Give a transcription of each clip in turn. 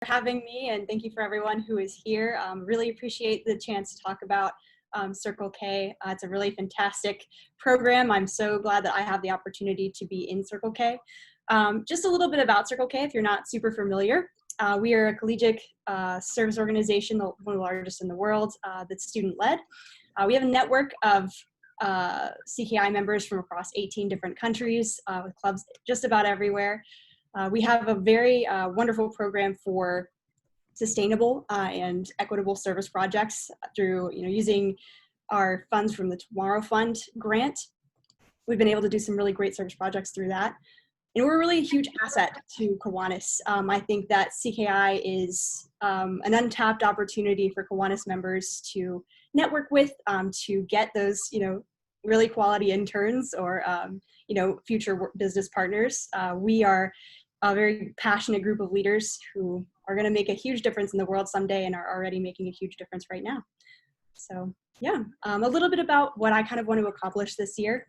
having me, and thank you for everyone who is here. Really appreciate the chance to talk about Circle K. It's a really fantastic program. I'm so glad that I have the opportunity to be in Circle K. Just a little bit about Circle K if you're not super familiar. We are a collegiate service organization, one of the largest in the world, that's student-led. We have a network of CKI members from across 18 different countries with clubs just about everywhere. We have a very wonderful program for sustainable and equitable service projects through using our funds from the Tomorrow Fund grant. We've been able to do some really great service projects through that. And we're a really huge asset to Kiwanis. I think that CKI is an untapped opportunity for Kiwanis members to network with, to get those, really quality interns or, future business partners. We are a very passionate group of leaders who are going to make a huge difference in the world someday and are already making a huge difference right now. So yeah, a little bit about what I kind of want to accomplish this year.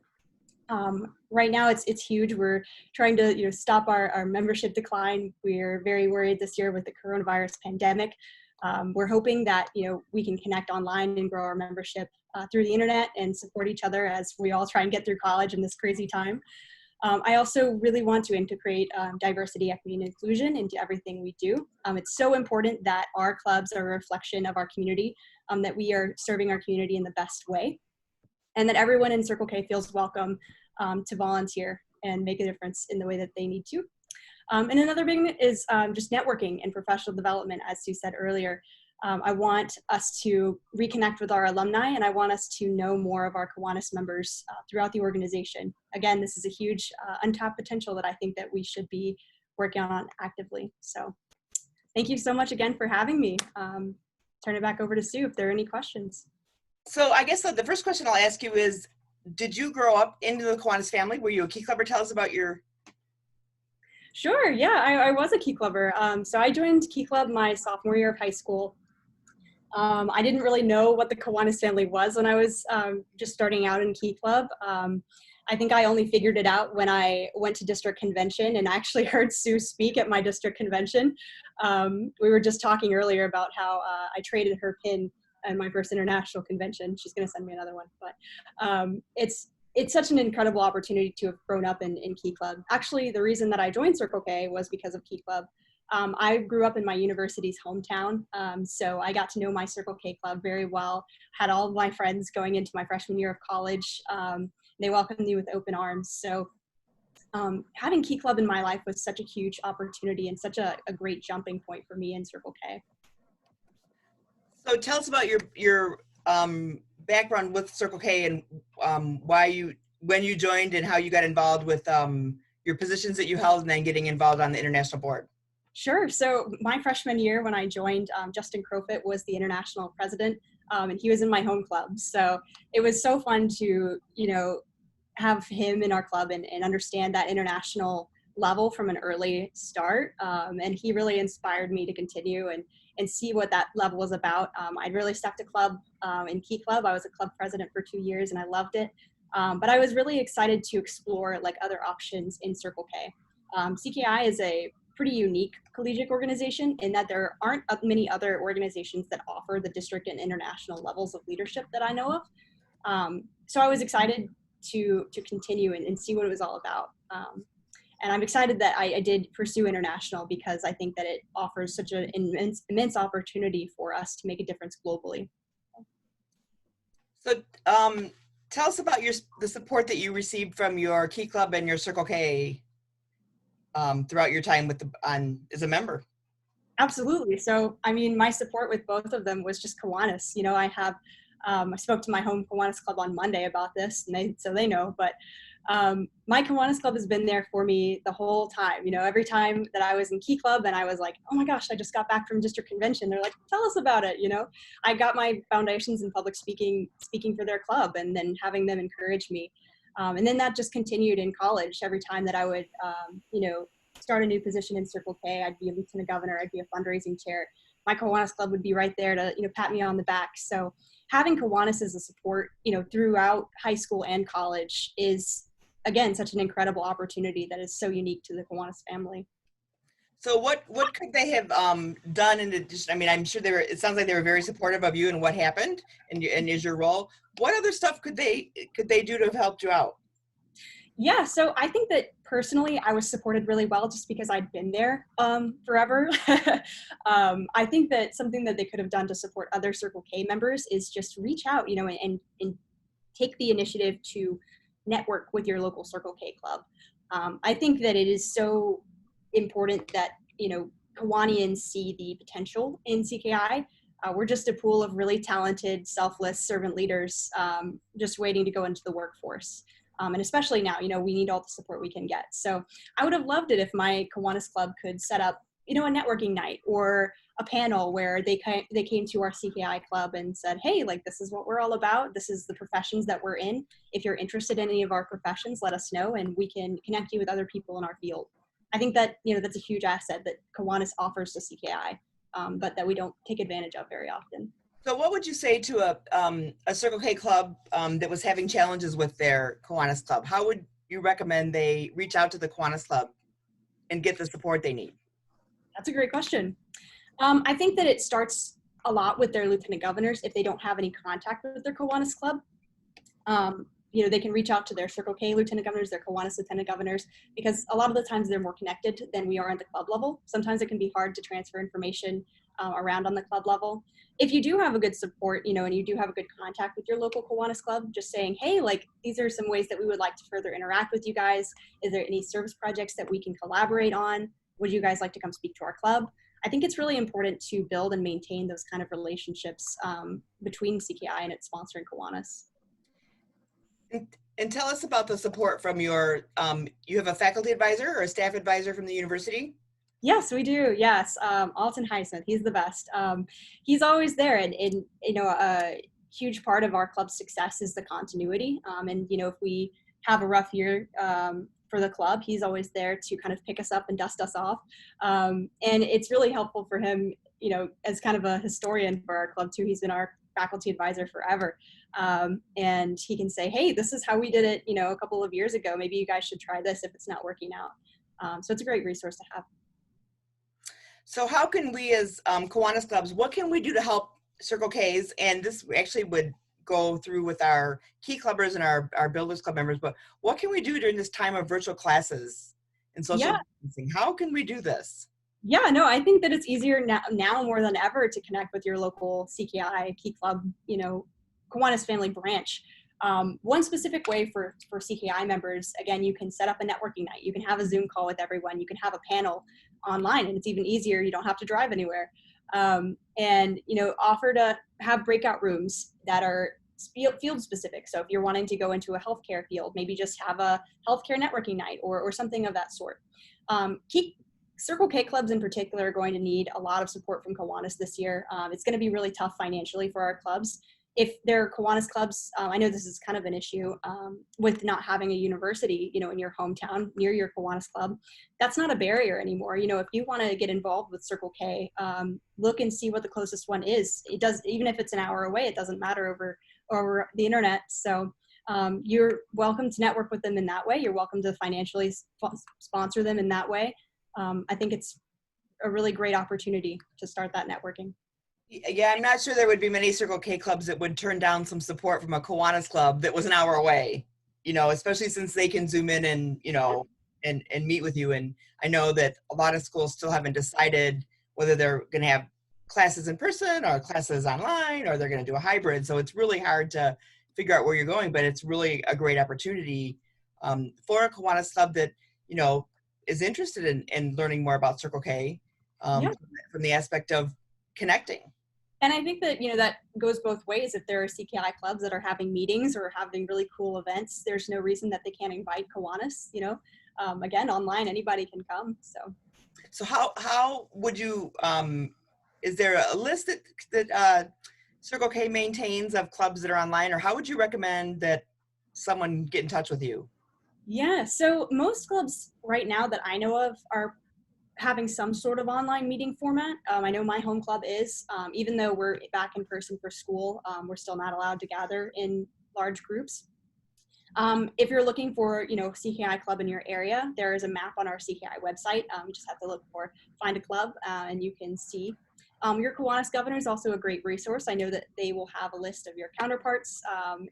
Right now it's huge. We're trying to stop our membership decline. We're very worried this year with the coronavirus pandemic. We're hoping that we can connect online and grow our membership through the internet and support each other as we all try and get through college in this crazy time. I also really want to integrate diversity, equity, and inclusion into everything we do. It's so important that our clubs are a reflection of our community, that we are serving our community in the best way, and that everyone in Circle K feels welcome to volunteer and make a difference in the way that they need to. And another big is just networking and professional development, as Sue said earlier. I want us to reconnect with our alumni, and I want us to know more of our Kiwanis members throughout the organization. Again, this is a huge untapped potential that I think that we should be working on actively. So thank you so much again for having me. Turn it back over to Sue if there are any questions. So I guess the first question I'll ask you is, did you grow up into the Kiwanis family? Were you a Key Clubber? Tell us about your... Sure, yeah, I was a Key Clubber. So I joined Key Club my sophomore year of high school. I didn't really know what the Kiwanis family was when I was just starting out in Key Club. I think I only figured it out when I went to district convention and actually heard Sue speak at my district convention. We were just talking earlier about how I traded her pin at my first international convention. She's going to send me another one, but it's such an incredible opportunity to have grown up in Key Club. Actually, the reason that I joined Circle K was because of Key Club. I grew up in my university's hometown, so I got to know my Circle K Club very well, had all of my friends going into my freshman year of college. They welcomed me with open arms. So having Key Club in my life was such a huge opportunity and such a great jumping point for me in Circle K. So tell us about your background with Circle K and when you joined and how you got involved with your positions that you held and then getting involved on the international board. Sure. So my freshman year when I joined, Justin Crofit was the international president, and he was in my home club. So it was so fun to, have him in our club and understand that international level from an early start. And he really inspired me to continue and see what that level was about. I really stuck to club in Key Club. I was a club president for 2 years and I loved it. But I was really excited to explore other options in Circle K. CKI is a pretty unique collegiate organization in that there aren't many other organizations that offer the district and international levels of leadership that I know of. So I was excited to continue and see what it was all about. And I'm excited that I did pursue international because I think that it offers such an immense opportunity for us to make a difference globally. So tell us about the support that you received from your Key Club and your Circle K throughout your time as a member. Absolutely. So, I mean, my support with both of them was just Kiwanis. I spoke to my home Kiwanis Club on Monday about this, and so they know, but my Kiwanis Club has been there for me the whole time. Every time that I was in Key Club and I was like, oh my gosh, I just got back from district convention. They're like, tell us about it. I got my foundations in public speaking for their club and then having them encourage me. And then that just continued in college. Every time that I would, start a new position in Circle K, I'd be a lieutenant governor, I'd be a fundraising chair. My Kiwanis Club would be right there to, pat me on the back. So having Kiwanis as a support, throughout high school and college is, again, such an incredible opportunity that is so unique to the Kiwanis family. So what could they have done in addition? I mean, I'm sure they were. It sounds like they were very supportive of you and what happened and is your role. What other stuff could they do to have helped you out? Yeah, so I think that personally I was supported really well just because I'd been there forever. I think that something that they could have done to support other Circle K members is just reach out, and take the initiative to network with your local Circle K club. I think that it is so important that, Kiwanians see the potential in CKI. We're just a pool of really talented, selfless servant leaders just waiting to go into the workforce. And especially now, we need all the support we can get. So I would have loved it if my Kiwanis Club could set up, a networking night or a panel where they came to our CKI club and said, hey, like, this is what we're all about. This is the professions that we're in. If you're interested in any of our professions, let us know and we can connect you with other people in our field. I think that, that's a huge asset that Kiwanis offers to CKI, but that we don't take advantage of very often. So what would you say to a Circle K club that was having challenges with their Kiwanis Club? How would you recommend they reach out to the Kiwanis Club and get the support they need? That's a great question. I think that it starts a lot with their lieutenant governors if they don't have any contact with their Kiwanis Club. They can reach out to their Circle K lieutenant governors, their Kiwanis lieutenant governors, because a lot of the times they're more connected than we are at the club level. Sometimes it can be hard to transfer information around on the club level. If you do have a good support, and you do have a good contact with your local Kiwanis club, just saying, hey, like, these are some ways that we would like to further interact with you guys. Is there any service projects that we can collaborate on? Would you guys like to come speak to our club? I think it's really important to build and maintain those kind of relationships between CKI and its sponsor in Kiwanis. And tell us about the support from you have a faculty advisor or a staff advisor from the university? Yes, we do. Yes. Alton Highsmith, he's the best. He's always there. And, a huge part of our club's success is the continuity. And, if we have a rough year for the club, he's always there to kind of pick us up and dust us off. And it's really helpful for him, as kind of a historian for our club too. He's been our faculty advisor forever. And he can say, hey, this is how we did it, a couple of years ago. Maybe you guys should try this if it's not working out. So it's a great resource to have. So how can we as Kiwanis clubs, what can we do to help Circle Ks? And this actually would go through with our key clubbers and our Builders Club members, but what can we do during this time of virtual classes and social Yeah. distancing? How can we do this? Yeah, no, I think that it's easier now more than ever to connect with your local CKI, Key Club, Kiwanis family branch. One specific way for CKI members, again, you can set up a networking night. You can have a Zoom call with everyone. You can have a panel online, and it's even easier. You don't have to drive anywhere. And, offer to have breakout rooms that are field specific. So if you're wanting to go into a healthcare field, maybe just have a healthcare networking night or something of that sort. Circle K clubs in particular are going to need a lot of support from Kiwanis this year. It's going to be really tough financially for our clubs. If they're Kiwanis clubs, I know this is kind of an issue with not having a university, in your hometown near your Kiwanis club. That's not a barrier anymore. If you want to get involved with Circle K, look and see what the closest one is. It does, even if it's an hour away, it doesn't matter over the internet. So you're welcome to network with them in that way. You're welcome to financially sponsor them in that way. I think it's a really great opportunity to start that networking. Yeah, I'm not sure there would be many Circle K clubs that would turn down some support from a Kiwanis club that was an hour away, especially since they can Zoom in and meet with you. And I know that a lot of schools still haven't decided whether they're going to have classes in person or classes online, or they're going to do a hybrid. So it's really hard to figure out where you're going, but it's really a great opportunity for a Kiwanis club that, is interested in learning more about Circle K Yeah. from the aspect of connecting. And I think that, that goes both ways. If there are CKI clubs that are having meetings or having really cool events, there's no reason that they can't invite Kiwanis, again, online, anybody can come. So how would you, is there a list that Circle K maintains of clubs that are online, or how would you recommend that someone get in touch with you? Yeah, so most clubs right now that I know of are having some sort of online meeting format. I know my home club is, even though we're back in person for school, we're still not allowed to gather in large groups. If you're looking for, CKI club in your area, there is a map on our CKI website. You just have to look for find a club, and you can see. Your Kiwanis governor is also a great resource. I know that they will have a list of your counterparts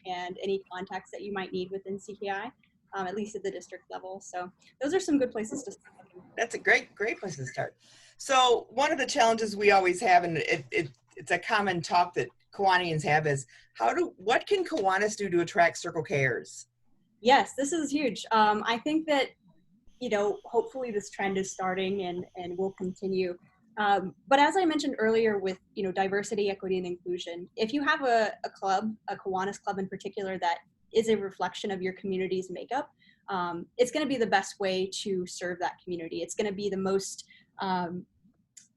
and any contacts that you might need within CKI, at least at the district level. So those are some good places to start. That's a great place to start. So one of the challenges we always have, and it's a common talk that Kiwanians have, is what can Kiwanis do to attract Circle Kers? Yes, this is huge. I think that, hopefully this trend is starting and will continue. But as I mentioned earlier with, diversity, equity, and inclusion, if you have a club, a Kiwanis club in particular, that is a reflection of your community's makeup, it's going to be the best way to serve that community. It's going to be the most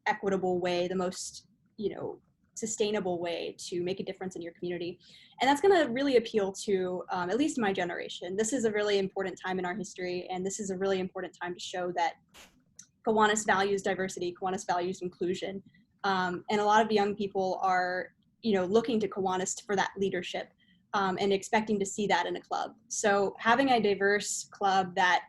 equitable way, the most, sustainable way to make a difference in your community. And that's going to really appeal to at least my generation. This is a really important time in our history, and this is a really important time to show that Kiwanis values diversity, Kiwanis values inclusion. And a lot of young people are, looking to Kiwanis for that leadership and expecting to see that in a club. So having a diverse club that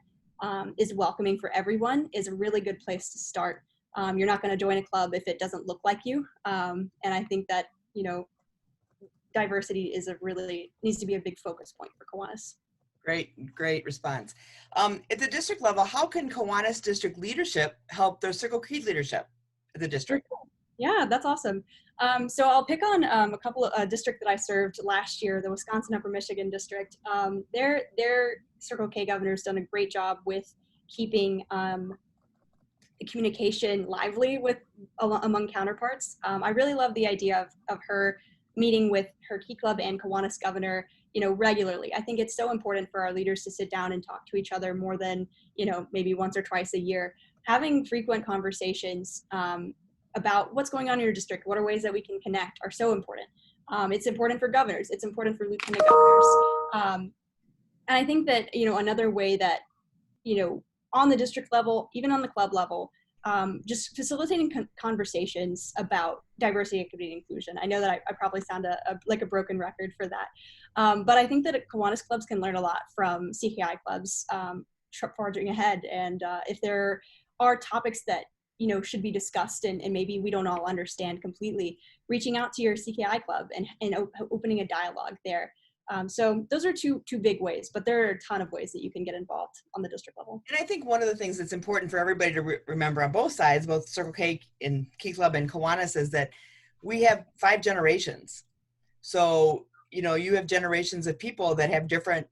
is welcoming for everyone is a really good place to start. You're not going to join a club if it doesn't look like you. And I think that, diversity needs to be a big focus point for Kiwanis. Great response. At the district level, how can Kiwanis district leadership help their Circle K leadership at the district? Yeah, that's awesome. So I'll pick on a couple of district that I served last year, the Wisconsin Upper Michigan district. Their Circle K governor's done a great job with keeping the communication lively among counterparts. I really love the idea of her meeting with her Key Club and Kiwanis governor, regularly. I think it's so important for our leaders to sit down and talk to each other more than, maybe once or twice a year. Having frequent conversations about what's going on in your district, what are ways that we can connect, are so important. It's important for governors. It's important for lieutenant governors. And I think that, another way that, on the district level, even on the club level, just facilitating conversations about diversity, equity, and inclusion. I know that I probably sound like a broken record for that. But I think that Kiwanis clubs can learn a lot from CKI clubs forging ahead. And if there are topics that, should be discussed and maybe we don't all understand completely, reaching out to your CKI club and opening a dialogue there. So those are two big ways, but there are a ton of ways that you can get involved on the district level. And I think one of the things that's important for everybody to remember on both sides, both Circle K and Key Club and Kiwanis, is that we have 5 generations. So, you have generations of people that have different,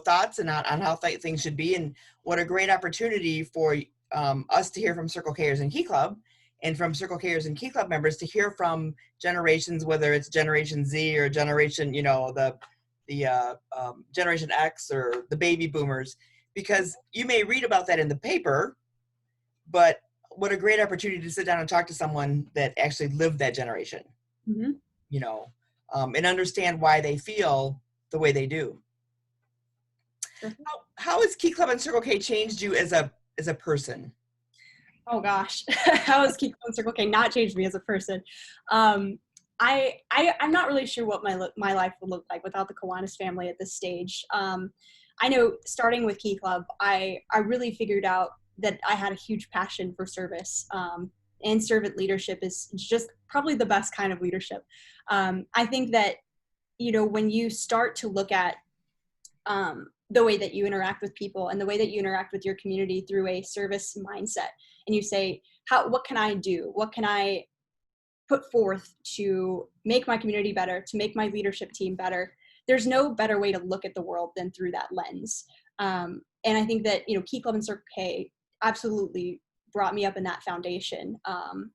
thoughts on how things should be. And what a great opportunity for us to hear from Circle Kers and Key Club, and from Circle Kers and Key Club members to hear from generations, whether it's Generation Z or Generation, the Generation X or the baby boomers, because you may read about that in the paper, but what a great opportunity to sit down and talk to someone that actually lived that generation, Mm-hmm. And understand why they feel the way they do. Sure. How has Key Club and Circle K changed you as a person? Oh gosh, how has Key Club and Circle K not changed me as a person? I'm not really sure what my life would look like without the Kiwanis family at this stage. I know starting with Key Club, I really figured out that I had a huge passion for service, and servant leadership is just probably the best kind of leadership. I think that, when you start to look at the way that you interact with people and the way that you interact with your community through a service mindset, and you say, what can I do? What can I put forth to make my community better, to make my leadership team better? There's no better way to look at the world than through that lens. And I think that, Key Club and Circle K absolutely brought me up in that foundation,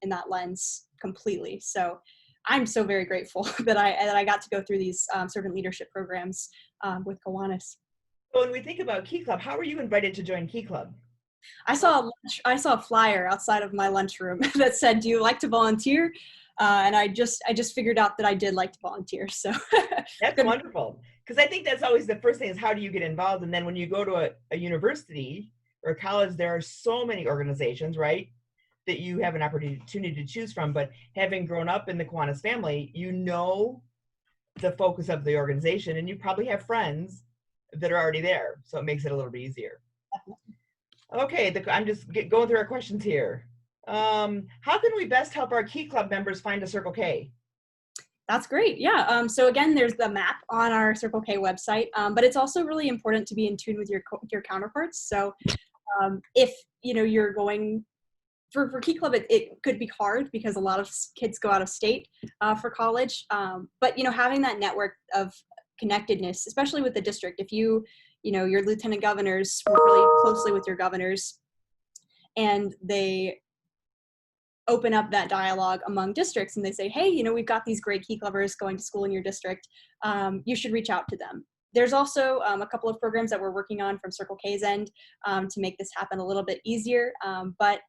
in that lens completely. So I'm so very grateful that I got to go through these servant leadership programs with Kiwanis. So when we think about Key Club, how were you invited to join Key Club? I saw a flyer outside of my lunchroom that said, "Do you like to volunteer?" And I just figured out that I did like to volunteer. So that's wonderful, because I think that's always the first thing, is how do you get involved? And then when you go to a university or a college, there are so many organizations, right, that you have an opportunity to choose from. But having grown up in the Kiwanis family, the focus of the organization, and you probably have friends that are already there, so it makes it a little bit easier. Okay, I'm just going through our questions here. How can we best help our Key Club members find a Circle K? That's great. Yeah. So again, there's the map on our Circle K website, but it's also really important to be in tune with your counterparts. So if you're going for Key Club, it could be hard because a lot of kids go out of state for college. But having that network of connectedness, especially with the district, if your lieutenant governors work really closely with your governors, and they open up that dialogue among districts and they say, hey, we've got these great Key Clubbers going to school in your district. You should reach out to them. There's also a couple of programs that we're working on from Circle K's end to make this happen a little bit easier. But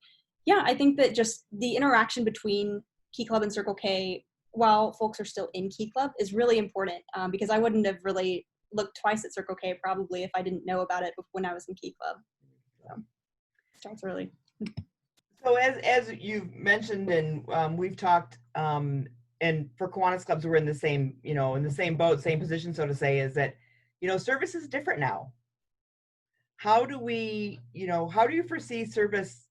yeah, I think that just the interaction between Key Club and Circle K while folks are still in Key Club is really important because I wouldn't have really looked twice at Circle K probably if I didn't know about it when I was in Key Club. So that's really. So as you've mentioned, and we've talked, and for Kiwanis clubs, we're in the same, in the same boat, same position, so to say, is that, service is different now. How do you foresee service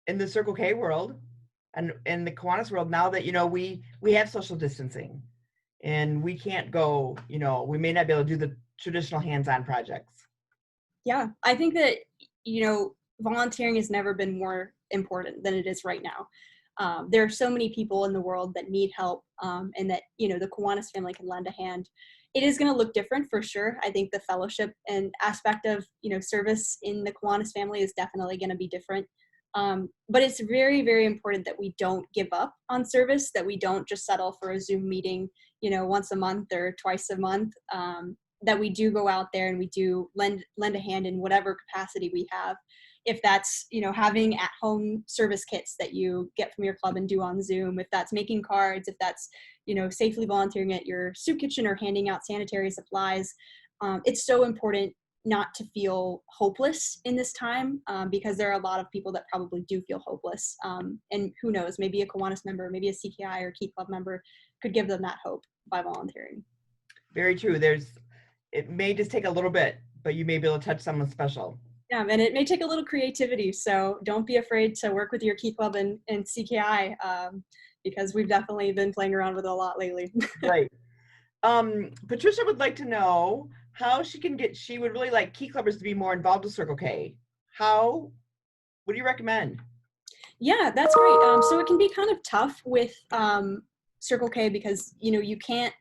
in the Circle K world and in the Kiwanis world now that, we have social distancing and we can't go, we may not be able to do the traditional hands-on projects? Yeah, I think that, volunteering has never been more important than it is right now. There are so many people in the world that need help and that, the Kiwanis family can lend a hand. It is going to look different for sure. I think the fellowship and aspect of, service in the Kiwanis family is definitely going to be different. But it's very, very important that we don't give up on service, that we don't just settle for a Zoom meeting, once a month or twice a month, that we do go out there and we do lend a hand in whatever capacity we have. If that's, having at-home service kits that you get from your club and do on Zoom, if that's making cards, if that's, safely volunteering at your soup kitchen or handing out sanitary supplies, it's so important not to feel hopeless in this time because there are a lot of people that probably do feel hopeless. And who knows, maybe a Kiwanis member, maybe a CKI or Key Club member could give them that hope by volunteering. Very true. It may just take a little bit, but you may be able to touch someone special. Yeah, and it may take a little creativity, so don't be afraid to work with your Key Club and CKI because we've definitely been playing around with it a lot lately. Right. Patricia would like to know how she would really like Key Clubbers to be more involved with Circle K. What do you recommend? Yeah, that's great. So it can be kind of tough with Circle K because, you can't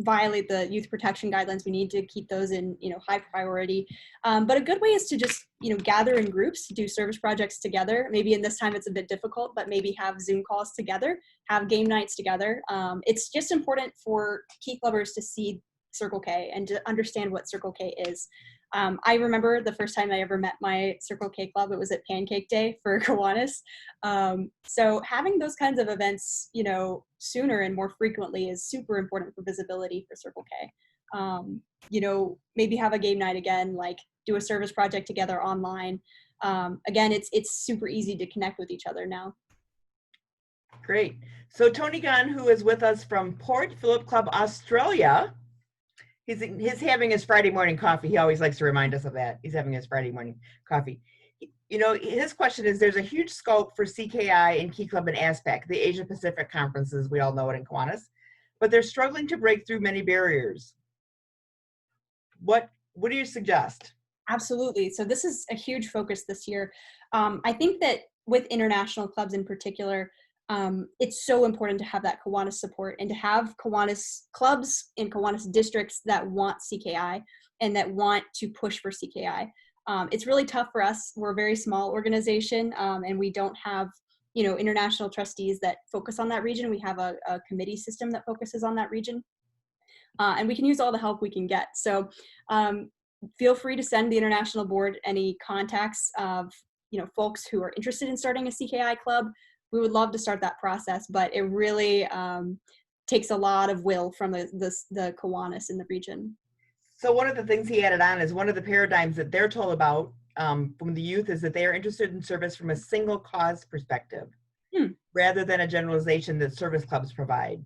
violate the youth protection guidelines. We need to keep those in, high priority. But a good way is to just, gather in groups, do service projects together. Maybe in this time it's a bit difficult, but maybe have Zoom calls together, have game nights together. It's just important for Key Clubbers to see Circle K and to understand what Circle K is. I remember the first time I ever met my Circle K club, it was at Pancake Day for Kiwanis. So having those kinds of events, sooner and more frequently is super important for visibility for Circle K. Maybe have a game night again, like do a service project together online. Again, it's super easy to connect with each other now. Great. So Tony Gunn, who is with us from Port Phillip Club, Australia, he's having his Friday morning coffee. He always likes to remind us of that. He's having his Friday morning coffee. His question is, there's a huge scope for CKI and Key Club in ASPAC, the Asia Pacific conferences, we all know it in Kiwanis, but they're struggling to break through many barriers. What do you suggest? Absolutely. So this is a huge focus this year. I think that with international clubs in particular, it's so important to have that Kiwanis support and to have Kiwanis clubs and Kiwanis districts that want CKI and that want to push for CKI. It's really tough for us. We're a very small organization and we don't have, international trustees that focus on that region. We have a committee system that focuses on that region. And we can use all the help we can get. So feel free to send the international board any contacts of, folks who are interested in starting a CKI club. We would love to start that process, but it really takes a lot of will from the Kiwanis in the region. So one of the things he added on is one of the paradigms that they're told about from the youth is that they are interested in service from a single cause perspective rather than a generalization that service clubs provide.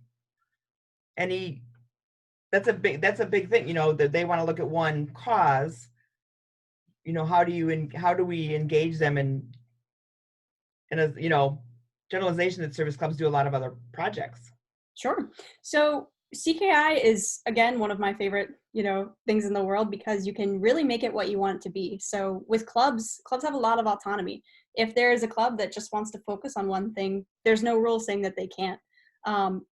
any, that's a big thing, that they want to look at one cause. How do we engage them in a, generalization that service clubs do a lot of other projects. Sure. So CKI is, again, one of my favorite, things in the world, because you can really make it what you want it to be. So with clubs have a lot of autonomy. If there is a club that just wants to focus on one thing, there's no rule saying that they can't.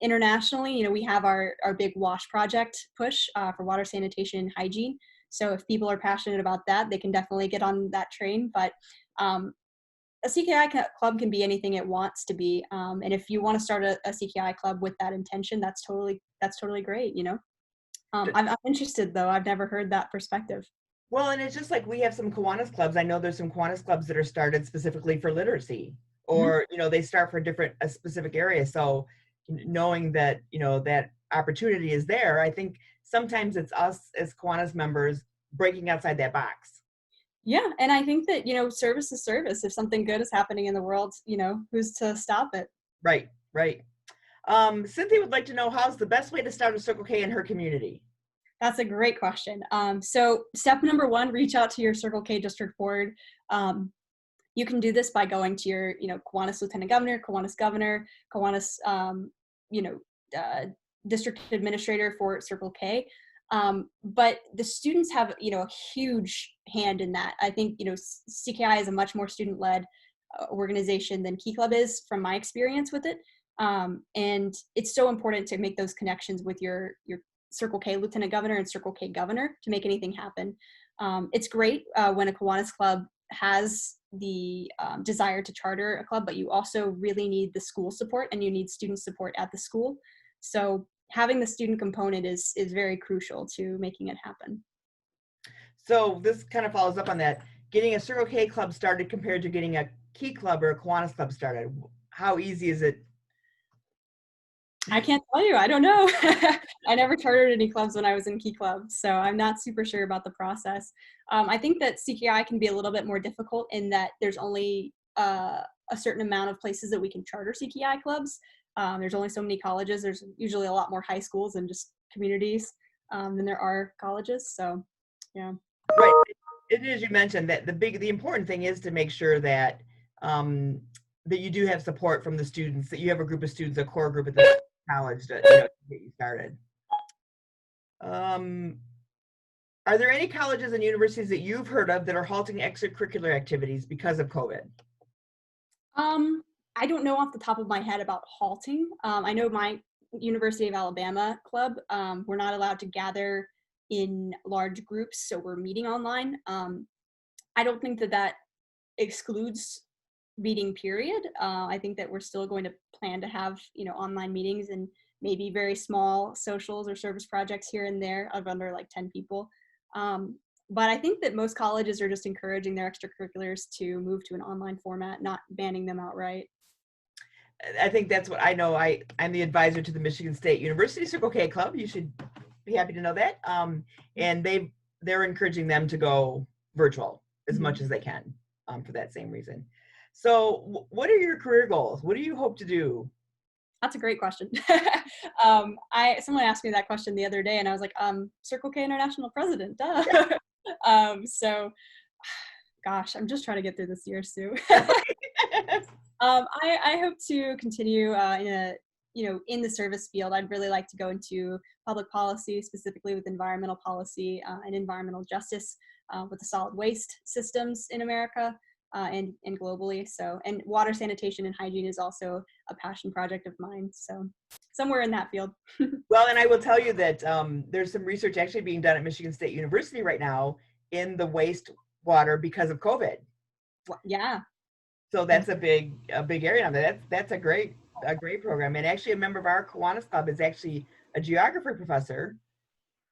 Internationally, we have our big WASH project push for water, sanitation, and hygiene. So if people are passionate about that, they can definitely get on that train. But a CKI club can be anything it wants to be. And if you want to start a CKI club with that intention, that's totally great. I'm interested, though. I've never heard that perspective. Well, and it's just like we have some Kiwanis clubs. I know there's some Kiwanis clubs that are started specifically for literacy, Mhm. or they start for a specific area. So knowing that that opportunity is there, I think sometimes it's us as Kiwanis members breaking outside that box. Yeah, and I think that, service is service. If something good is happening in the world, who's to stop it? Right, right. Cynthia would like to know, how's the best way to start a Circle K in her community? That's a great question. So step number one, reach out to your Circle K district board. You can do this by going to your, Kiwanis Lieutenant Governor, Kiwanis Governor, Kiwanis, you know, district administrator for Circle K. But the students have, a huge hand in that. I think, CKI is a much more student-led organization than Key Club is, from my experience with it. And it's so important to make those connections with your Circle K Lieutenant Governor and Circle K Governor to make anything happen. It's great when a Kiwanis club has the desire to charter a club, but you also really need the school support, and you need student support at the school. So having the student component is very crucial to making it happen. So this kind of follows up on that. Getting a Circle K club started compared to getting a Key Club or a Kiwanis club started. How easy is it? I can't tell you. I don't know. I never chartered any clubs when I was in Key Club, so I'm not super sure about the process. I think that CKI can be a little bit more difficult in that there's only a certain amount of places that we can charter CKI clubs. There's only so many colleges. There's usually a lot more high schools and just communities than there are colleges. So, yeah. Right. It is, you mentioned that the important thing is to make sure that that you do have support from the students, that you have a group of students, a core group at the college to get you started. Are there any colleges and universities that you've heard of that are halting extracurricular activities because of COVID? I don't know off the top of my head about halting. I know my University of Alabama club, we're not allowed to gather in large groups, so we're meeting online. I don't think that excludes meeting, period. I think that we're still going to plan to have, online meetings and maybe very small socials or service projects here and there of under like 10 people. But I think that most colleges are just encouraging their extracurriculars to move to an online format, not banning them outright. I think that's what I know. I'm the advisor to the Michigan State University Circle K Club. You should be happy to know that. And they're encouraging them to go virtual as much as they can for that same reason. So what are your career goals? What do you hope to do? That's a great question. Someone asked me that question the other day, and I was like, Circle K International President, duh. So, gosh, I'm just trying to get through this year, Sue. I hope to continue in the service field. I'd really like to go into public policy, specifically with environmental policy and environmental justice with the solid waste systems in America. And globally. So, and water, sanitation, and hygiene is also a passion project of mine. So somewhere in that field. Well, and I will tell you that there's some research actually being done at Michigan State University right now in the wastewater because of COVID. Yeah. So that's a big area. That's a great program. And actually a member of our Kiwanis Club is actually a geography professor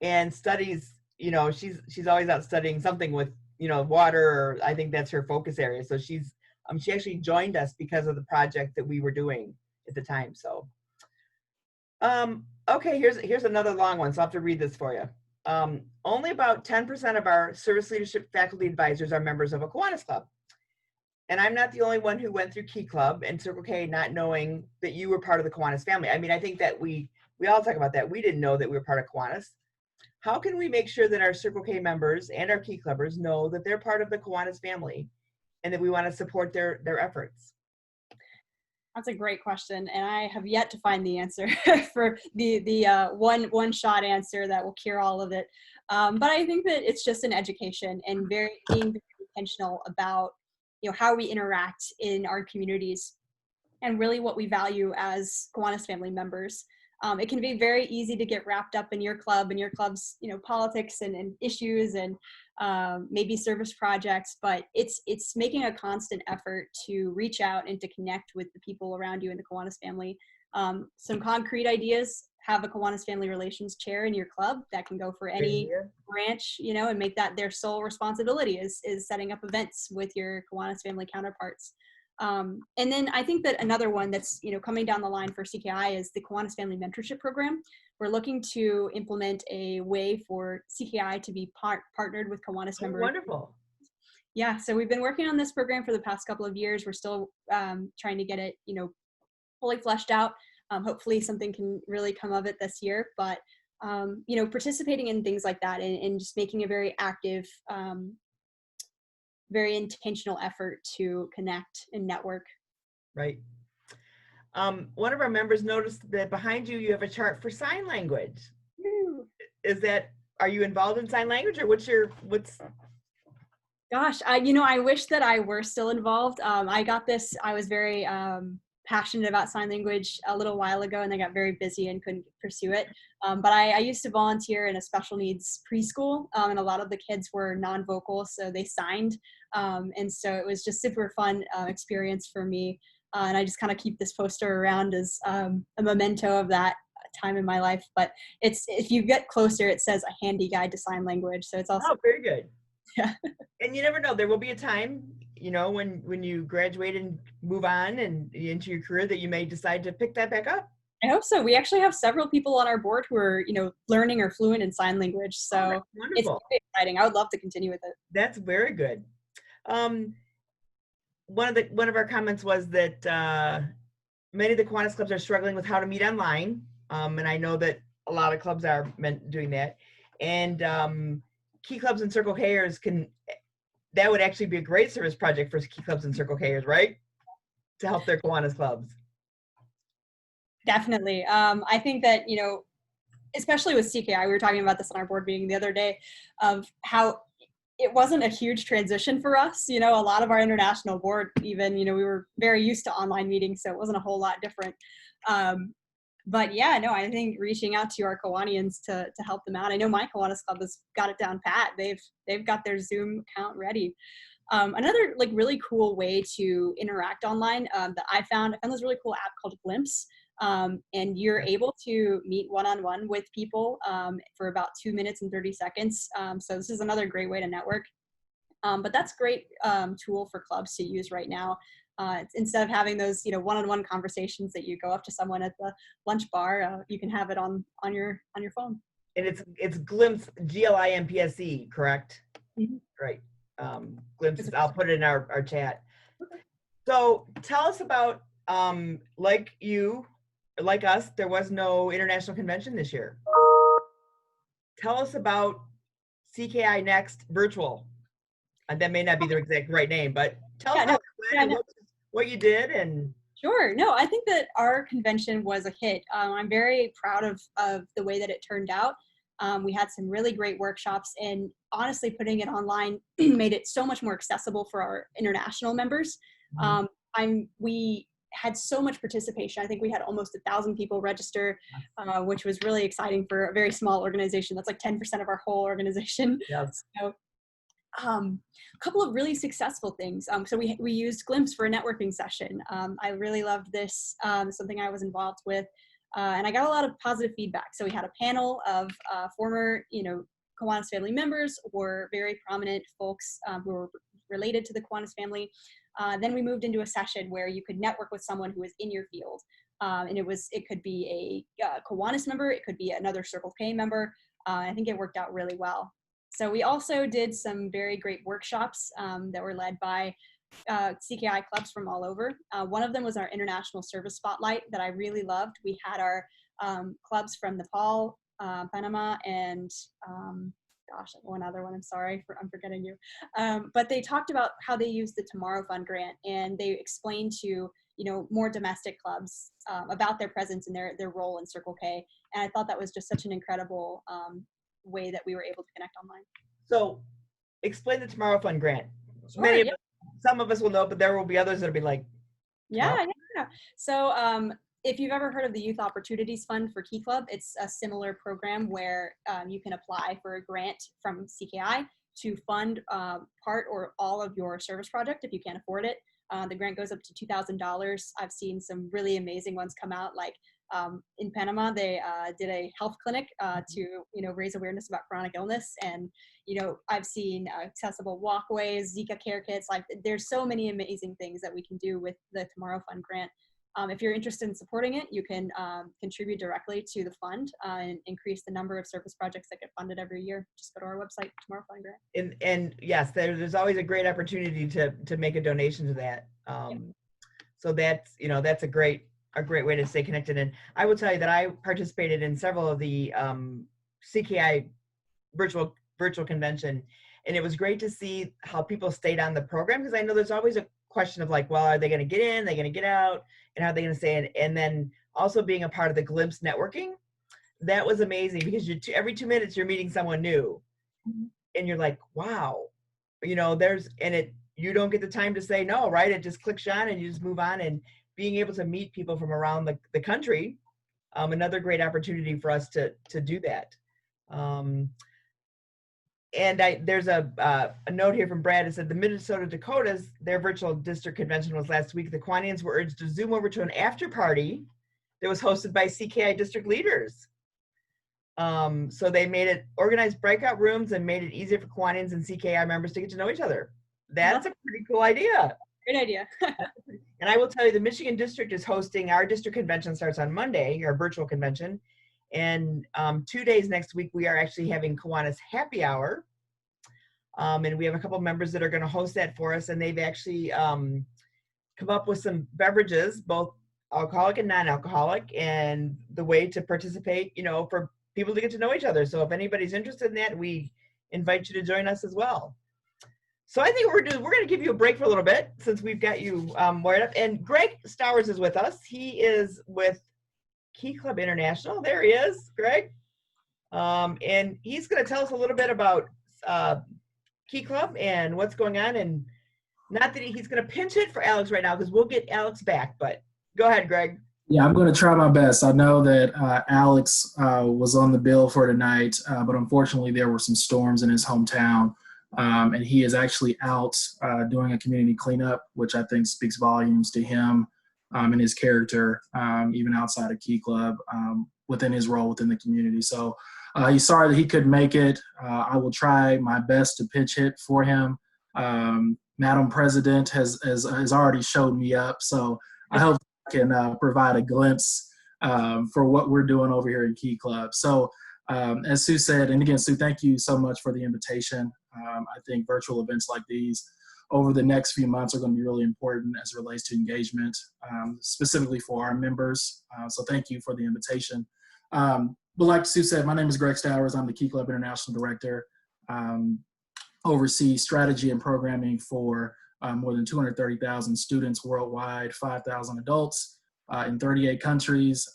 and studies, she's always out studying something with water, or I think that's her focus area. So she actually joined us because of the project that we were doing at the time. So, okay, here's another long one. So I'll have to read this for you. Only about 10% of our service leadership faculty advisors are members of a Kiwanis Club. And I'm not the only one who went through Key Club and Circle K not knowing that you were part of the Kiwanis family. I mean, I think that we we all talk about that. We didn't know that we were part of Kiwanis. How can we make sure that our Circle K members and our Key Clubbers know that they're part of the Kiwanis family and that we want to support their efforts? That's a great question, and I have yet to find the answer for the one shot answer that will cure all of it. But I think that it's just an education and being very intentional about how we interact in our communities and really what we value as Kiwanis family members. It can be very easy to get wrapped up in your club and your club's politics and issues and maybe service projects, but it's making a constant effort to reach out and to connect with the people around you in the Kiwanis family. Some concrete ideas: have a Kiwanis family relations chair in your club that can go for any branch, and make that their sole responsibility is setting up events with your Kiwanis family counterparts. And then I think that another one that's coming down the line for CKI is the Kiwanis Family Mentorship Program. We're looking to implement a way for CKI to be partnered with Kiwanis members. Wonderful. Yeah, so we've been working on this program for the past couple of years. We're still trying to get it, fully fleshed out. Hopefully something can really come of it this year. But participating in things like that and just making a very active, very intentional effort to connect and network. Right. One of our members noticed that behind you have a chart for sign language. Ooh. Are you involved in sign language, or what's? Gosh, I wish that I were still involved. I was very passionate about sign language a little while ago, and I got very busy and couldn't pursue it. But I used to volunteer in a special needs preschool, and a lot of the kids were non-vocal, so they signed. And so it was just super fun experience for me. And I just kind of keep this poster around as a memento of that time in my life. But if you get closer, it says a handy guide to sign language. So it's also very good. Yeah. And you never know, there will be a time, when you graduate and move on and into your career, that you may decide to pick that back up. I hope so. We actually have several people on our board who are, learning or fluent in sign language. So it's very exciting. I would love to continue with it. That's very good. One of our comments was that many of the Kiwanis clubs are struggling with how to meet online. And I know that a lot of clubs are doing that. And Key Clubs and Circle Kers that would actually be a great service project for Key Clubs and Circle Kers, right? To help their Kiwanis clubs. Definitely. I think that, especially with CKI, we were talking about this on our board meeting the other day, of how it wasn't a huge transition for us. A lot of our international board, even, we were very used to online meetings, so it wasn't a whole lot different. But yeah, no, I think reaching out to our Kiwanians to help them out. I know my Kiwanis club has got it down pat. They've got their Zoom account ready. Another really cool way to interact online that I found this really cool app called Glimpse. And you're able to meet one-on-one with people for about 2 minutes and 30 seconds. So this is another great way to network. But that's a great tool for clubs to use right now. Instead of having those, one-on-one conversations that you go up to someone at the lunch bar, you can have it on your phone. And it's Glimpse, GLIMPSE, correct? Mm-hmm. Right. Glimpse. I'll put it in our chat. Okay. So tell us about like us, there was no international convention this year. Tell us about CKI Next Virtual. And that may not be the exact right name, but tell us what you did. And Sure. No, I think that our convention was a hit. I'm very proud of the way that it turned out. We had some really great workshops, and honestly, putting it online made it so much more accessible for our international members. We had so much participation. I think we had almost 1,000 people register, which was really exciting for a very small organization. That's like 10% of our whole organization. Yes. So, a couple of really successful things. So we used Glimpse for a networking session. I really loved this, something I was involved with, and I got a lot of positive feedback. So we had a panel of former, Kiwanis family members or very prominent folks who were related to the Kiwanis family. Then we moved into a session where you could network with someone who was in your field. And it could be a Kiwanis member, it could be another Circle K member. I think it worked out really well. So we also did some very great workshops that were led by CKI clubs from all over. One of them was our International Service Spotlight that I really loved. We had our clubs from Nepal, Panama, and gosh, one other one. I'm sorry, I'm forgetting you. But they talked about how they use the Tomorrow Fund grant, and they explained to more domestic clubs about their presence and their role in Circle K. And I thought that was just such an incredible way that we were able to connect online. So, explain the Tomorrow Fund grant. Sure, yeah. Some of us will know, but there will be others that'll be like, yeah. So if you've ever heard of the Youth Opportunities Fund for Key Club, it's a similar program where you can apply for a grant from CKI to fund part or all of your service project if you can't afford it. The grant goes up to $2,000. I've seen some really amazing ones come out, like in Panama, they did a health clinic to raise awareness about chronic illness, and I've seen accessible walkways, Zika care kits. Like, there's so many amazing things that we can do with the Tomorrow Fund grant. If you're interested in supporting it, you can contribute directly to the fund and increase the number of service projects that get funded every year. Just go to our website, Tomorrow Fund Grant. And yes, there's always a great opportunity to make a donation to that. So that's a great way to stay connected. And I will tell you that I participated in several of the CKI virtual convention, and it was great to see how people stayed on the program, because I know there's always a question of like, well, are they going to get in, are they going to get out, and how are they going to stay in? And then also being a part of the Glimpse networking, that was amazing, because every 2 minutes you're meeting someone new, and you're like, wow, you don't get the time to say no, right? It just clicks you on and you just move on. And being able to meet people from around the country, another great opportunity for us to do that. And there's a note here from Brad. It said the Minnesota Dakotas, their virtual district convention was last week. The Quanians were urged to Zoom over to an after party that was hosted by CKI district leaders. So they made it organized breakout rooms and made it easier for Quanians and CKI members to get to know each other. That's a pretty cool idea. Great idea. And I will tell you, the Michigan district is hosting, our district convention starts on Monday, our virtual convention. And 2 days next week, we are actually having Kiwanis Happy Hour. And we have a couple members that are going to host that for us. And they've actually come up with some beverages, both alcoholic and non-alcoholic, and the way to participate, for people to get to know each other. So if anybody's interested in that, we invite you to join us as well. So I think we're going to give you a break for a little bit, since we've got you wired up. And Greg Stowers is with us. He is with Key Club International. There he is, Greg. And he's going to tell us a little bit about Key Club and what's going on. And not that he's going to pinch it for Alex right now, because we'll get Alex back. But go ahead, Greg. Yeah, I'm going to try my best. I know that Alex was on the bill for tonight, but unfortunately there were some storms in his hometown. And he is actually out doing a community cleanup, which I think speaks volumes to him and his character, even outside of Key Club, within his role within the community. So he's sorry that he couldn't make it. I will try my best to pitch hit for him. Madam President has already showed me up, so I hope I can provide a glimpse for what we're doing over here in Key Club. So as Sue said, and again, Sue, thank you so much for the invitation. I think virtual events like these over the next few months are going to be really important as it relates to engagement, specifically for our members. So thank you for the invitation. But like Sue said, my name is Greg Stowers. I'm the Key Club International Director. Oversee strategy and programming for more than 230,000 students worldwide, 5,000 adults in 38 countries,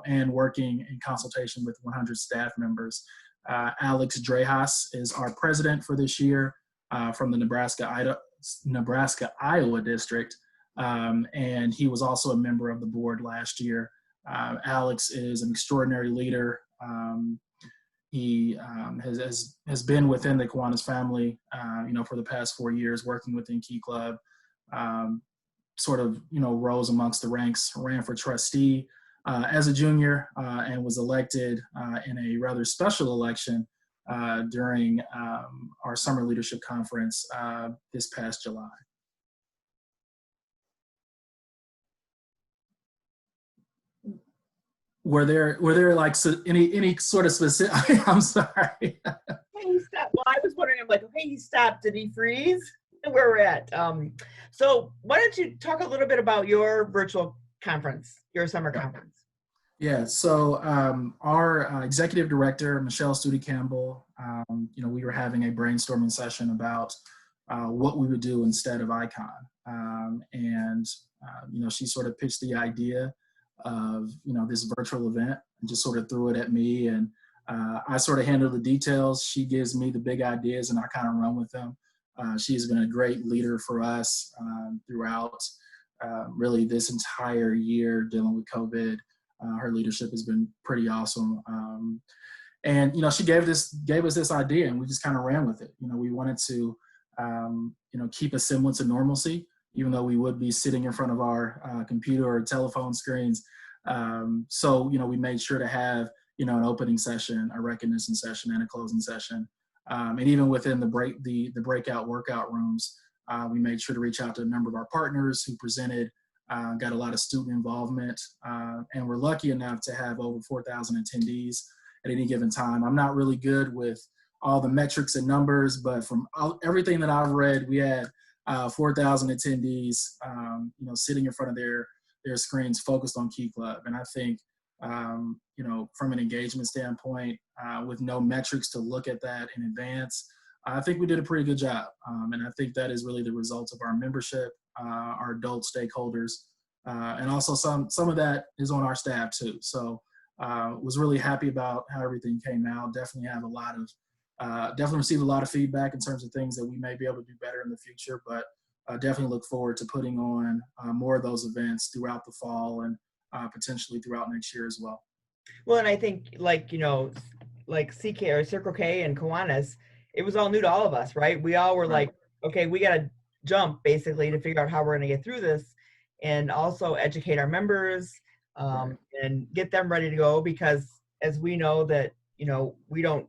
and working in consultation with 100 staff members. Alex Drehas is our president for this year from the Nebraska-Iowa district, and he was also a member of the board last year. Alex is an extraordinary leader. He has been within the Kiwanis family, for the past 4 years, working within Key Club. Rose amongst the ranks, ran for trustee as a junior, and was elected in a rather special election during our summer leadership conference this past July. Were there like any sort of specific? I'm sorry. Hey, he stopped. Well, I was wondering. I'm like, okay, he stopped. Did he freeze? where we're at. So why don't you talk a little bit about your virtual conference, your summer conference? Yeah, so our executive director, Michelle Studi Campbell, we were having a brainstorming session about what we would do instead of Icon. She sort of pitched the idea of, this virtual event and just sort of threw it at me. And I sort of handle the details. She gives me the big ideas and I kind of run with them. She's been a great leader for us throughout really this entire year dealing with COVID. Her leadership has been pretty awesome. She gave us this idea and we just kind of ran with it. We wanted to, keep a semblance of normalcy, even though we would be sitting in front of our computer or telephone screens. We made sure to have, an opening session, a recognition session, and a closing session. And even within the breakout workout rooms, we made sure to reach out to a number of our partners who presented. Got a lot of student involvement, and we're lucky enough to have over 4,000 attendees at any given time. I'm not really good with all the metrics and numbers, but from everything that I've read, we had 4,000 attendees, sitting in front of their screens focused on Key Club. And I think, from an engagement standpoint, with no metrics to look at that in advance, I think we did a pretty good job. And I think that is really the result of our membership, our adult stakeholders, and also some of that is on our staff too. So was really happy about how everything came out. Definitely received a lot of feedback in terms of things that we may be able to do better in the future, but definitely look forward to putting on more of those events throughout the fall and potentially throughout next year as well. Well, and I think like CK or Circle K and Kiwanis, it was all new to all of us, right? We all were Right. like, okay, we got to jump basically to figure out how we're going to get through this and also educate our members and get them ready to go, because as we know that, we don't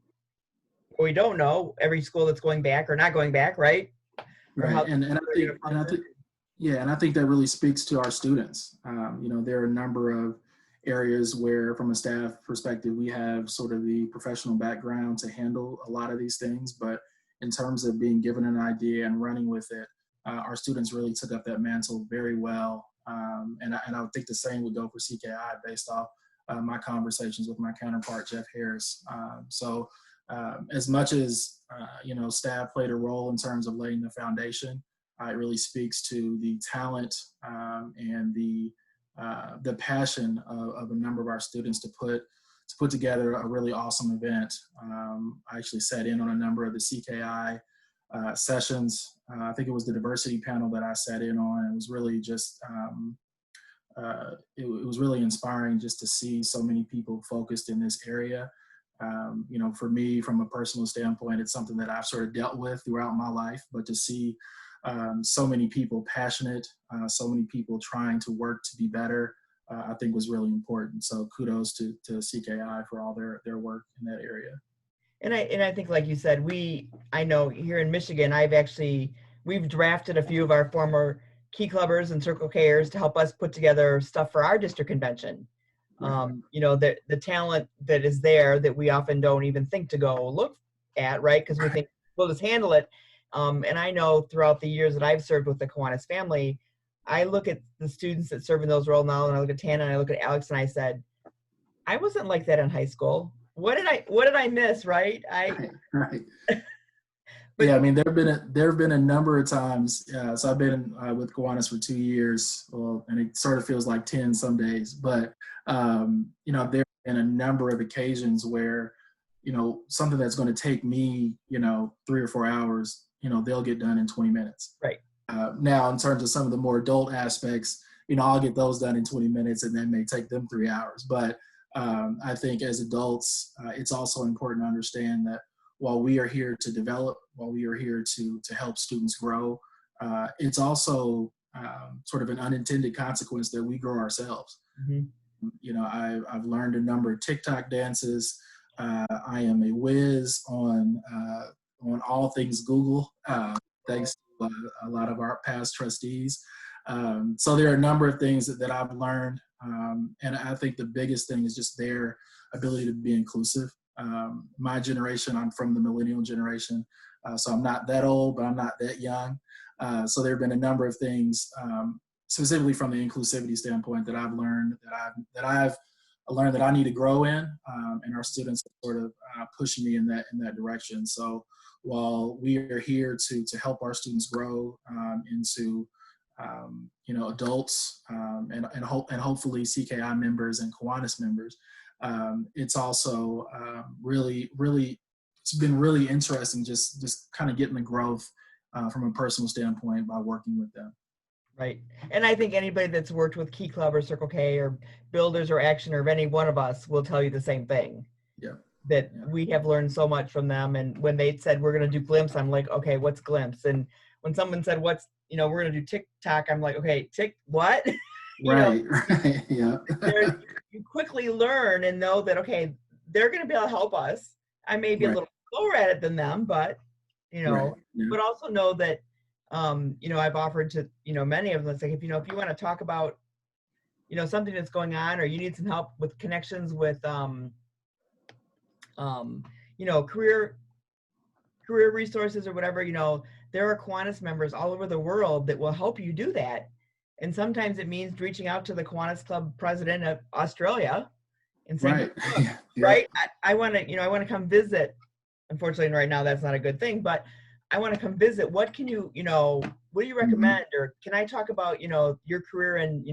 know every school that's going back or not going back, right? Right. And I think that really speaks to our students. There are a number of areas where from a staff perspective, we have sort of the professional background to handle a lot of these things, but in terms of being given an idea and running with it, our students really took up that mantle very well. And I would think the same would go for CKI based off my conversations with my counterpart, Jeff Harris. As much as, staff played a role in terms of laying the foundation, it really speaks to the talent and the passion of a number of our students to put together a really awesome event. I actually sat in on a number of the CKI sessions. I think it was the diversity panel that I sat in on. It was really just, it was really inspiring just to see so many people focused in this area. For me, from a personal standpoint, it's something that I've sort of dealt with throughout my life, but to see so many people passionate, so many people trying to work to be better, I think was really important. So kudos to CKI for all their work in that area. And I think, like you said, I know here in Michigan, we've drafted a few of our former Key Clubbers and Circle Kers to help us put together stuff for our district convention. Right. The talent that is there that we often don't even think to go look at, right? Because we think we'll just handle it. And I know throughout the years that I've served with the Kiwanis family, I look at the students that serve in those roles now, and I look at Tana and I look at Alex, and I said, I wasn't like that in high school. What did I miss, right? Right. Yeah, I mean, there have been a number of times. So I've been with Kiwanis for 2 years, and it sort of feels like 10 some days. But there have been a number of occasions where, something that's going to take me, 3 or 4 hours, they'll get done in 20 minutes. Right. Now, in terms of some of the more adult aspects, I'll get those done in 20 minutes, and that may take them 3 hours. But I think as adults, it's also important to understand that while we are here to develop, while we are here to help students grow, it's also sort of an unintended consequence that we grow ourselves. Mm-hmm. I've learned a number of TikTok dances. I am a whiz on all things Google, thanks to a lot of our past trustees. So there are a number of things that I've learned. And I think the biggest thing is just their ability to be inclusive. My generation, I'm from the millennial generation. So I'm not that old, but I'm not that young. So there have been a number of things, specifically from the inclusivity standpoint, that I've learned that I've learned that I need to grow in, and our students are sort of pushing me in that direction. So while we are here to help our students grow into adults, and hopefully CKI members and Kiwanis members, it's also it's been really interesting just kind of getting the growth from a personal standpoint by working with them. Right. And I think anybody that's worked with Key Club or Circle K or Builders or Action or any one of us will tell you the same thing. Yeah. That we have learned so much from them. And when they said we're going to do Glimpse, I'm like, okay, what's Glimpse? And when someone said we're going to do TikTok, I'm like, okay, what? Right. Yeah. You quickly learn and know that, okay, they're going to be able to help us. I may be a little slower at it than them, but, but also know that, I've offered to, many of them, it's like, if you want to talk about, something that's going on, or you need some help with connections with, career resources or whatever, there are Kiwanis members all over the world that will help you do that. And sometimes it means reaching out to the Kiwanis Club president of Australia and saying, right, I want to come visit. Unfortunately, right now, that's not a good thing, but I want to come visit. What can you, what do you recommend? Or can I talk about, your career in,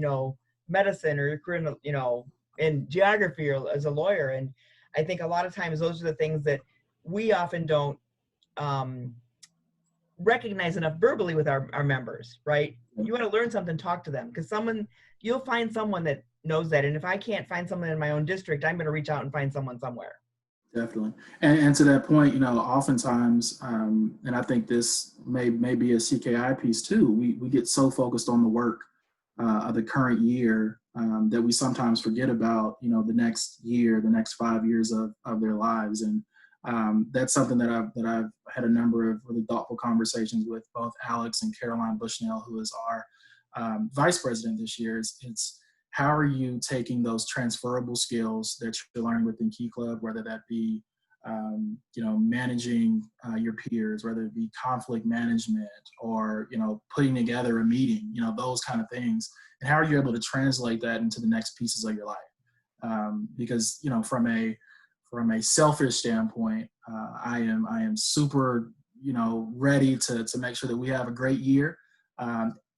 medicine, or your career in, in geography, or as a lawyer? And I think a lot of times those are the things that we often don't recognize enough verbally with our members, right? You want to learn something, talk to them, because you'll find someone that knows that. And if I can't find someone in my own district, I'm going to reach out and find someone somewhere. Definitely. And to that point, oftentimes, and I think this may be a CKI piece too, we get so focused on the work of the current year that we sometimes forget about, the next year, the next 5 years of their lives. And that's something that I've had a number of really thoughtful conversations with both Alex and Caroline Bushnell, who is our vice president this year. It's how are you taking those transferable skills that you're learning within Key Club, whether that be, managing your peers, whether it be conflict management, or, putting together a meeting, those kind of things. And how are you able to translate that into the next pieces of your life? Because, from a selfish standpoint, I am super, ready to make sure that we have a great year.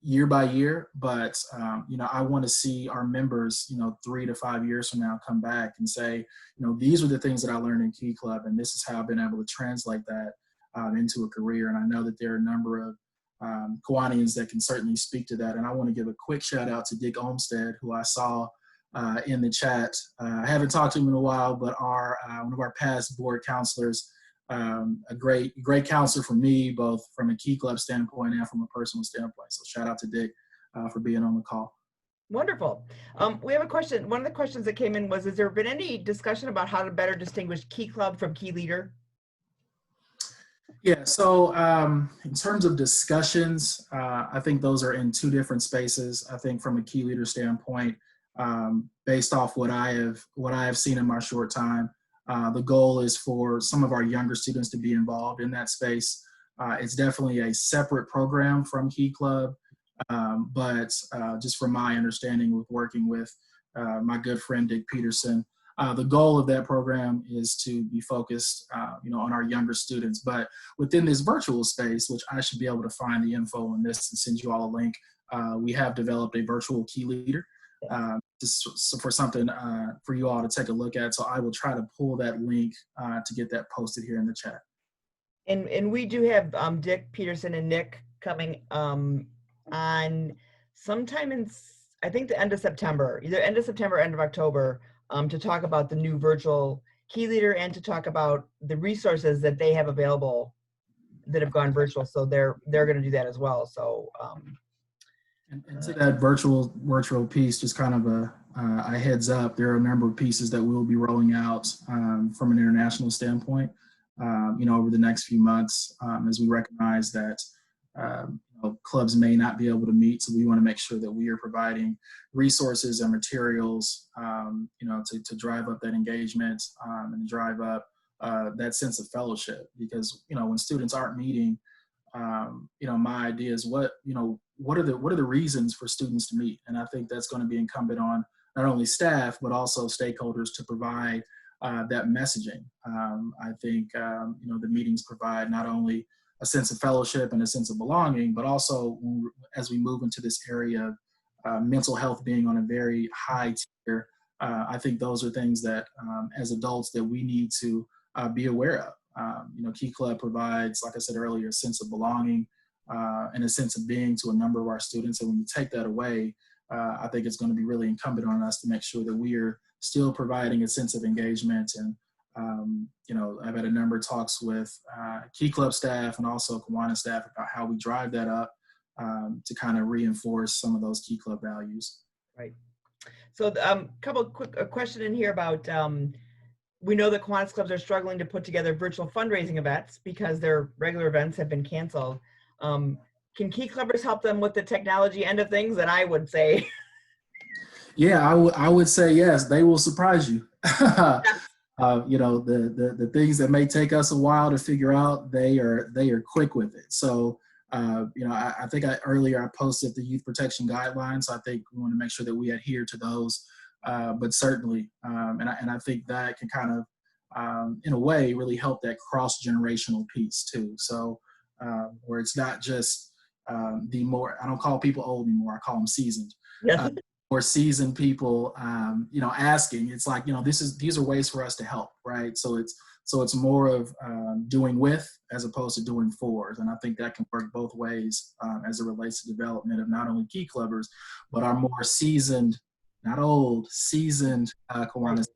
Year by year, but I want to see our members, 3 to 5 years from now, come back and say, these were the things that I learned in Key Club, and this is how I've been able to translate that into a career. And I know that there are a number of Kiwanians that can certainly speak to that. And I want to give a quick shout out to Dick Olmstead, who I saw in the chat. I haven't talked to him in a while, but one of our past board counselors. A great counselor for me, both from a Key Club standpoint and from a personal standpoint. So shout out to Dick for being on the call. Wonderful. We have a question. One of the questions that came in was, has there been any discussion about how to better distinguish Key Club from Key Leader? Yeah, so in terms of discussions, I think those are in two different spaces. I think from a Key Leader standpoint, based off what I have seen in my short time, the goal is for some of our younger students to be involved in that space. It's definitely a separate program from Key Club, but just from my understanding with working with my good friend Dick Peterson, the goal of that program is to be focused, on our younger students. But within this virtual space, which I should be able to find the info on this and send you all a link, we have developed a virtual Key Leader. Just for something for you all to take a look at. So I will try to pull that link to get that posted here in the chat. And we do have Dick Peterson and Nick coming on sometime in, I think, the end of September, either end of September, end of October, to talk about the new virtual Key Leader and to talk about the resources that they have available that have gone virtual. So they're going to do that as well. So and to that virtual piece, just kind of a heads up, there are a number of pieces that we'll be rolling out from an international standpoint, over the next few months, as we recognize that clubs may not be able to meet. So we want to make sure that we are providing resources and materials, to drive up that engagement and drive up that sense of fellowship. Because, when students aren't meeting, my idea is what are the reasons for students to meet? And I think that's going to be incumbent on not only staff, but also stakeholders to provide that messaging. I think, the meetings provide not only a sense of fellowship and a sense of belonging, but also as we move into this area of mental health being on a very high tier, I think those are things that as adults that we need to be aware of. Key Club provides, like I said earlier, a sense of belonging and a sense of being to a number of our students. And when you take that away, I think it's going to be really incumbent on us to make sure that we are still providing a sense of engagement. And, I've had a number of talks with Key Club staff and also Kiwanis staff about how we drive that up to kind of reinforce some of those Key Club values. Right. So a question in here about, we know that Kiwanis clubs are struggling to put together virtual fundraising events because their regular events have been canceled. Can Key Clubbers help them with the technology end of things? And I would say, yeah, I would say yes. They will surprise you. The things that may take us a while to figure out, they are quick with it. So, I think earlier I posted the youth protection guidelines. So I think we want to make sure that we adhere to those. But certainly, and I think that can kind of, in a way, really help that cross-generational piece too. So where it's not just I don't call people old anymore, I call them seasoned. yeah. More seasoned people, asking. It's like, these are ways for us to help, right? So it's more of doing with as opposed to doing for. And I think that can work both ways as it relates to development of not only Key Clubbers, but our more seasoned, not old, seasoned Kiwanis.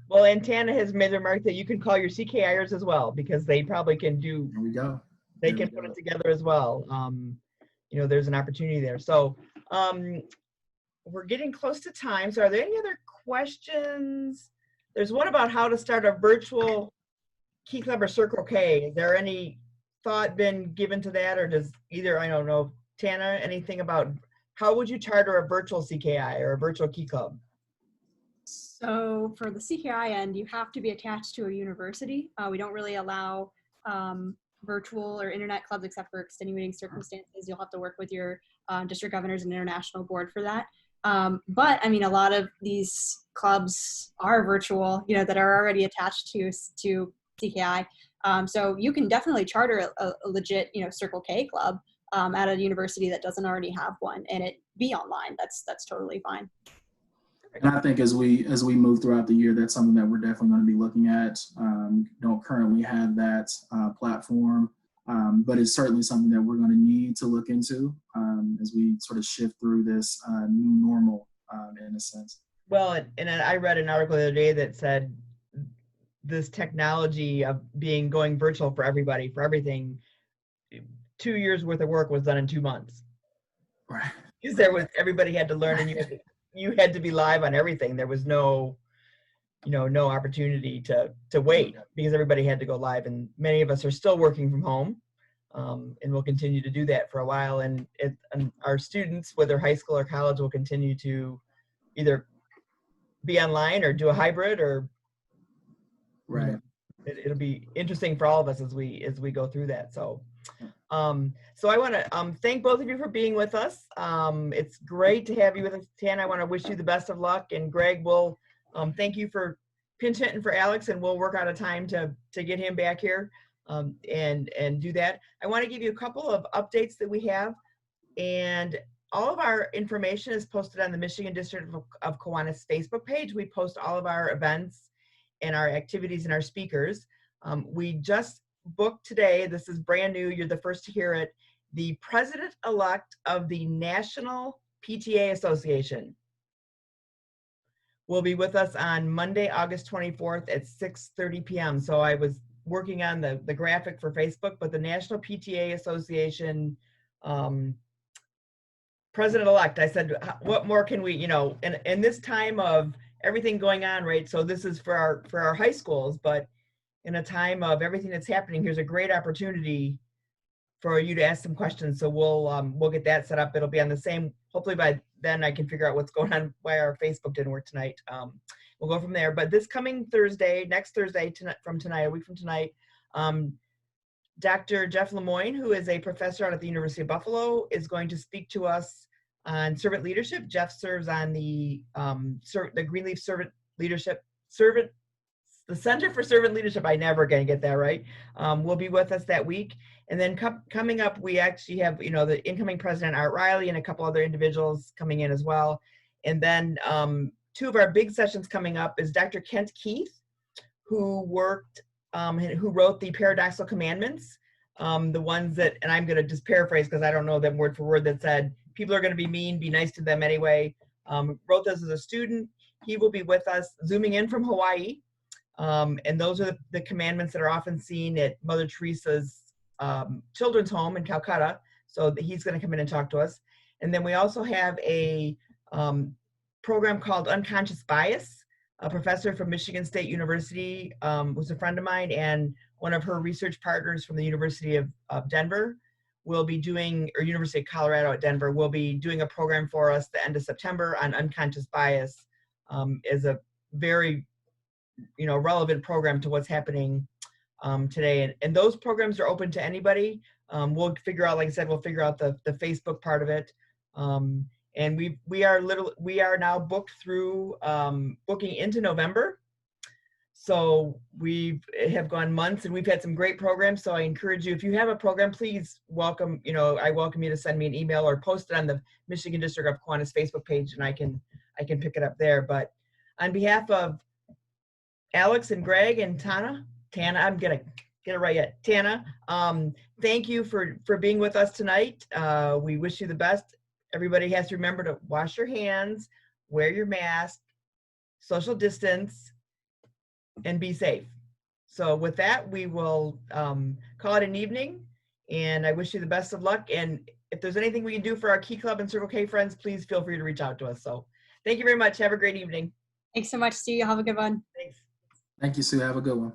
Well, and Tana has made the remark that you can call your CKIers as well, because they probably can do. There we go. They can put it together as well. There's an opportunity there. So we're getting close to time. So are there any other questions? There's one about how to start a virtual Key Club or Circle K. Is there any thought been given to that, or does either, I don't know, Tana, anything about how would you charter a virtual CKI or a virtual Key Club? So for the CKI end, you have to be attached to a university. We don't really allow virtual or internet clubs except for extenuating circumstances. You'll have to work with your district governors and international board for that. But I mean, a lot of these clubs are virtual, that are already attached to CKI. So you can definitely charter a legit, Circle K club at a university that doesn't already have one, and it be online. That's totally fine. And I think as we move throughout the year, that's something that we're definitely going to be looking at. Don't currently have that platform, but it's certainly something that we're going to need to look into as we sort of shift through this new normal in a sense. Well, and I read an article the other day that said this technology of going virtual for everybody, for everything, 2 years worth of work was done in 2 months. Right. Because everybody had to learn, and you had to be live on everything. There was no opportunity to wait, because everybody had to go live, and many of us are still working from home, and we'll continue to do that for a while. And our students, whether high school or college, will continue to either be online or do a hybrid, or right. It'll be interesting for all of us as we go through that. So I want to thank both of you for being with us. It's great to have you with us, Tana. I want to wish you the best of luck, and Greg, will thank you for pinch hitting for Alex, and we'll work out a time to get him back here and do that. I want to give you a couple of updates that we have, and all of our information is posted on the Michigan District of Kiwanis Facebook page. We post all of our events and our activities and our speakers. We just booked today, this is brand new, you're the first to hear it, the president-elect of the National PTA Association will be with us on Monday, August 24th at 6:30 p.m. So I was working on the graphic for Facebook, but the National PTA Association president-elect, I said, what more can we, in this time of everything going on, right? So this is for our high schools, but in a time of everything that's happening, here's a great opportunity for you to ask some questions. So we'll get that set up. It'll be on the same, hopefully by then I can figure out what's going on, why our Facebook didn't work tonight. We'll go from there. But this coming Thursday, next Thursday, from tonight, a week from tonight, Dr. Jeff Lemoyne, who is a professor out at the University of Buffalo, is going to speak to us on servant leadership. Jeff serves on the Greenleaf Servant Leadership, the Center for Servant Leadership. I never gonna get that right. Will be with us that week. And then coming up, we actually have, the incoming president, Art Riley, and a couple other individuals coming in as well. And then two of our big sessions coming up is Dr. Kent Keith, who wrote the Paradoxical Commandments, the ones that, and I'm gonna just paraphrase because I don't know them word for word, that said, people are gonna be mean, be nice to them anyway. Wrote those as a student. He will be with us, zooming in from Hawaii. And those are the commandments that are often seen at Mother Teresa's children's home in Calcutta. So he's going to come in and talk to us. And then we also have a program called Unconscious Bias. A professor from Michigan State University was a friend of mine, and one of her research partners from the University of Denver will be doing, or University of Colorado at Denver, will be doing a program for us the end of September on unconscious bias. Is a very relevant program to what's happening today. And those programs are open to anybody. We'll figure out, like I said, we'll figure out the Facebook part of it. And we are now booked through booking into November. So we have gone months and we've had some great programs. So I encourage you, if you have a program, please welcome, I welcome you to send me an email or post it on the Michigan District of Kiwanis Facebook page, and I can pick it up there. But on behalf of Alex and Greg and Tana, I'm gonna get it right yet. Tana, thank you for being with us tonight. We wish you the best. Everybody has to remember to wash your hands, wear your mask, social distance, and be safe. So with that, we will call it an evening, and I wish you the best of luck. And if there's anything we can do for our Key Club and Circle K friends, please feel free to reach out to us. So thank you very much. Have a great evening. Thanks so much, Sue. Have a good one. Thanks. Thank you, Sue. Have a good one.